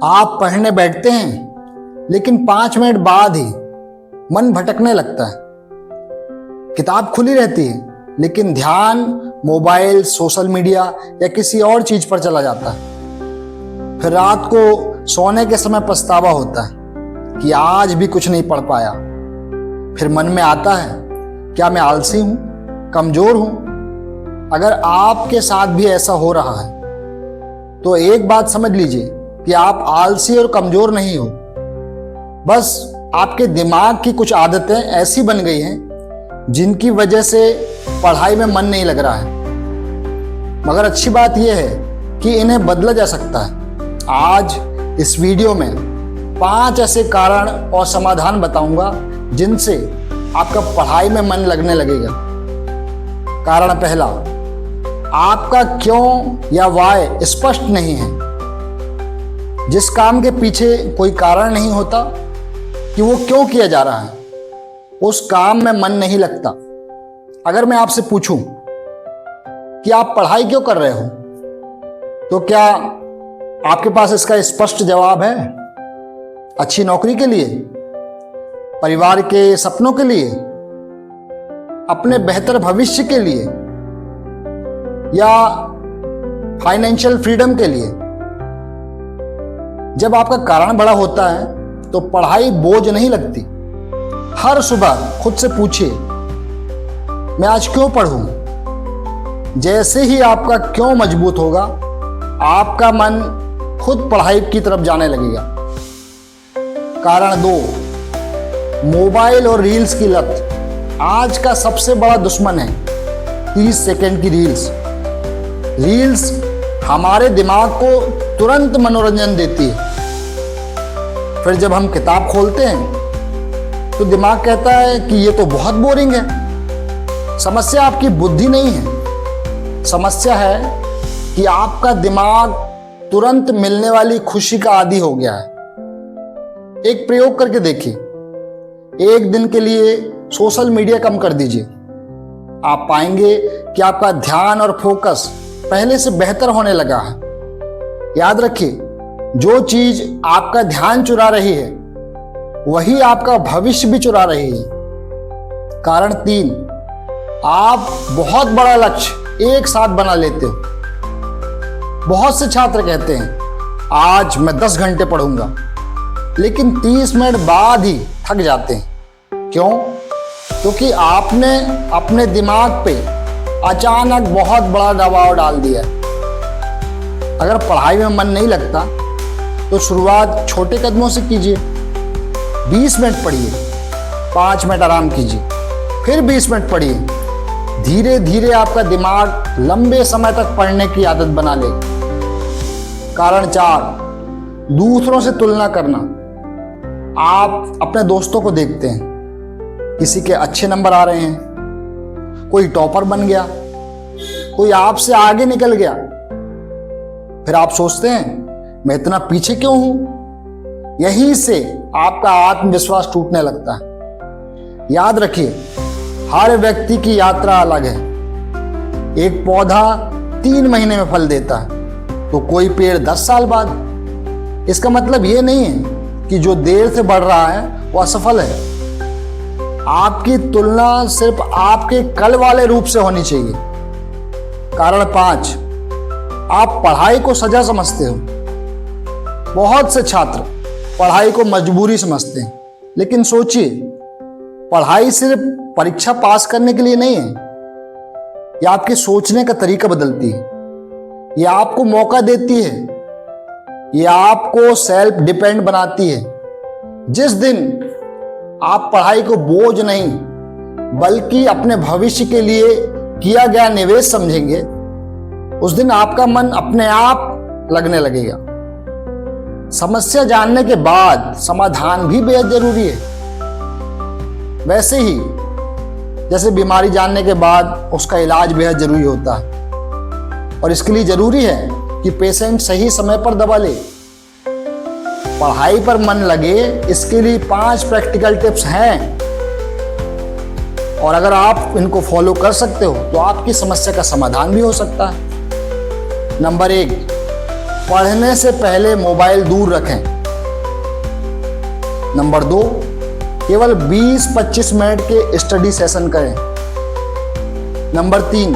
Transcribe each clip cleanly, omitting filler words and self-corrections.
आप पढ़ने बैठते हैं लेकिन 5 मिनट बाद ही मन भटकने लगता है। किताब खुली रहती है लेकिन ध्यान मोबाइल, सोशल मीडिया या किसी और चीज पर चला जाता है। फिर रात को सोने के समय पछतावा होता है कि आज भी कुछ नहीं पढ़ पाया। फिर मन में आता है, क्या मैं आलसी हूं, कमजोर हूं? अगर आपके साथ भी ऐसा हो रहा है तो एक बात समझ लीजिए कि आप आलसी और कमजोर नहीं हो। बस आपके दिमाग की कुछ आदतें ऐसी बन गई हैं जिनकी वजह से पढ़ाई में मन नहीं लग रहा है। मगर अच्छी बात यह है कि इन्हें बदला जा सकता है। आज इस वीडियो में 5 ऐसे कारण और समाधान बताऊंगा जिनसे आपका पढ़ाई में मन लगने लगेगा। कारण पहला, आपका क्यों या वाय स्पष्ट नहीं है। जिस काम के पीछे कोई कारण नहीं होता कि वो क्यों किया जा रहा है, उस काम में मन नहीं लगता। अगर मैं आपसे पूछूं कि आप पढ़ाई क्यों कर रहे हो, तो क्या आपके पास इसका स्पष्ट जवाब है? अच्छी नौकरी के लिए, परिवार के सपनों के लिए, अपने बेहतर भविष्य के लिए या फाइनेंशियल फ्रीडम के लिए? जब आपका कारण बड़ा होता है तो पढ़ाई बोझ नहीं लगती। हर सुबह खुद से पूछिए, मैं आज क्यों पढ़ूं? जैसे ही आपका क्यों मजबूत होगा, आपका मन खुद पढ़ाई की तरफ जाने लगेगा। कारण 2, मोबाइल और रील्स की लत आज का सबसे बड़ा दुश्मन है। 30 सेकंड की रील्स हमारे दिमाग को तुरंत मनोरंजन देती है। फिर जब हम किताब खोलते हैं तो दिमाग कहता है कि ये तो बहुत बोरिंग है। समस्या आपकी बुद्धि नहीं है, समस्या है कि आपका दिमाग तुरंत मिलने वाली खुशी का आदी हो गया है। एक प्रयोग करके देखिए। एक दिन के लिए सोशल मीडिया कम कर दीजिए। आप पाएंगे कि आपका ध्यान और फोकस पहले से बेहतर होने लगा है। याद रखिए, जो चीज आपका ध्यान चुरा रही है वही आपका भविष्य भी चुरा रही है। कारण 3, आप बहुत बड़ा लक्ष्य एक साथ बना लेते हो। बहुत से छात्र कहते हैं, आज मैं 10 घंटे पढ़ूंगा, लेकिन 30 मिनट बाद ही थक जाते हैं। क्यों? क्योंकि आपने अपने दिमाग पे अचानक बहुत बड़ा दबाव डाल दिया। अगर पढ़ाई में मन नहीं लगता तो शुरुआत छोटे कदमों से कीजिए। 20 मिनट पढ़िए, 5 मिनट आराम कीजिए, फिर 20 मिनट पढ़िए। धीरे धीरे आपका दिमाग लंबे समय तक पढ़ने की आदत बना लेगा। कारण 4, दूसरों से तुलना करना। आप अपने दोस्तों को देखते हैं, किसी के अच्छे नंबर आ रहे हैं, कोई टॉपर बन गया, कोई आपसे आगे निकल गया। फिर आप सोचते हैं, मैं इतना पीछे क्यों हूं? यहीं से आपका आत्मविश्वास टूटने लगता है। याद रखिए, हर व्यक्ति की यात्रा अलग है। एक पौधा 3 महीने में फल देता है तो कोई पेड़ 10 साल बाद। इसका मतलब यह नहीं है कि जो देर से बढ़ रहा है वो असफल है। आपकी तुलना सिर्फ आपके कल वाले रूप से होनी चाहिए। कारण 5, आप पढ़ाई को सजा समझते हो। बहुत से छात्र पढ़ाई को मजबूरी समझते हैं, लेकिन सोचिए, पढ़ाई सिर्फ परीक्षा पास करने के लिए नहीं है। यह आपके सोचने का तरीका बदलती है, यह आपको मौका देती है, यह आपको सेल्फ डिपेंड बनाती है। जिस दिन आप पढ़ाई को बोझ नहीं बल्कि अपने भविष्य के लिए किया गया निवेश समझेंगे, उस दिन आपका मन अपने आप लगने लगेगा। समस्या जानने के बाद समाधान भी बेहद जरूरी है। वैसे ही जैसे बीमारी जानने के बाद उसका इलाज बेहद जरूरी होता है, और इसके लिए जरूरी है कि पेशेंट सही समय पर दवा ले। पढ़ाई पर मन लगे, इसके लिए 5 प्रैक्टिकल टिप्स हैं, और अगर आप इनको फॉलो कर सकते हो तो आपकी समस्या का समाधान भी हो सकता है। नंबर 1, पढ़ने से पहले मोबाइल दूर रखें। नंबर 2, केवल 20-25 मिनट के स्टडी सेशन करें। नंबर 3,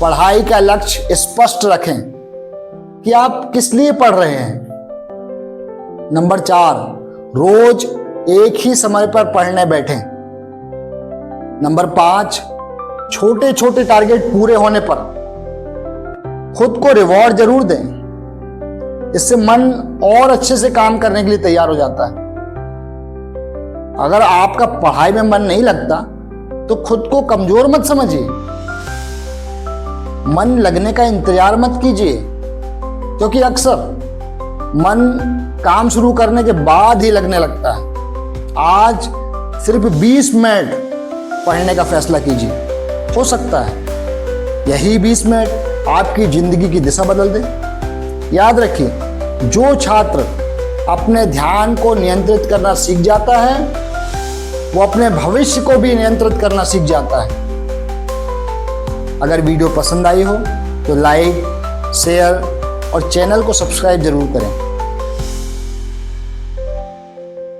पढ़ाई का लक्ष्य स्पष्ट रखें कि आप किस लिए पढ़ रहे हैं। नंबर 4, रोज एक ही समय पर पढ़ने बैठें। नंबर 5, छोटे छोटे टारगेट पूरे होने पर खुद को रिवॉर्ड जरूर दें। इससे मन और अच्छे से काम करने के लिए तैयार हो जाता है। अगर आपका पढ़ाई में मन नहीं लगता तो खुद को कमजोर मत समझिए। मन लगने का इंतजार मत कीजिए, क्योंकि अक्सर मन काम शुरू करने के बाद ही लगने लगता है। आज सिर्फ 20 मिनट पढ़ने का फैसला कीजिए। हो सकता है यही 20 मिनट आपकी जिंदगी की दिशा बदल दे। याद रखिए, जो छात्र अपने ध्यान को नियंत्रित करना सीख जाता है वो अपने भविष्य को भी नियंत्रित करना सीख जाता है। अगर वीडियो पसंद आई हो तो लाइक, शेयर और चैनल को सब्सक्राइब जरूर करें।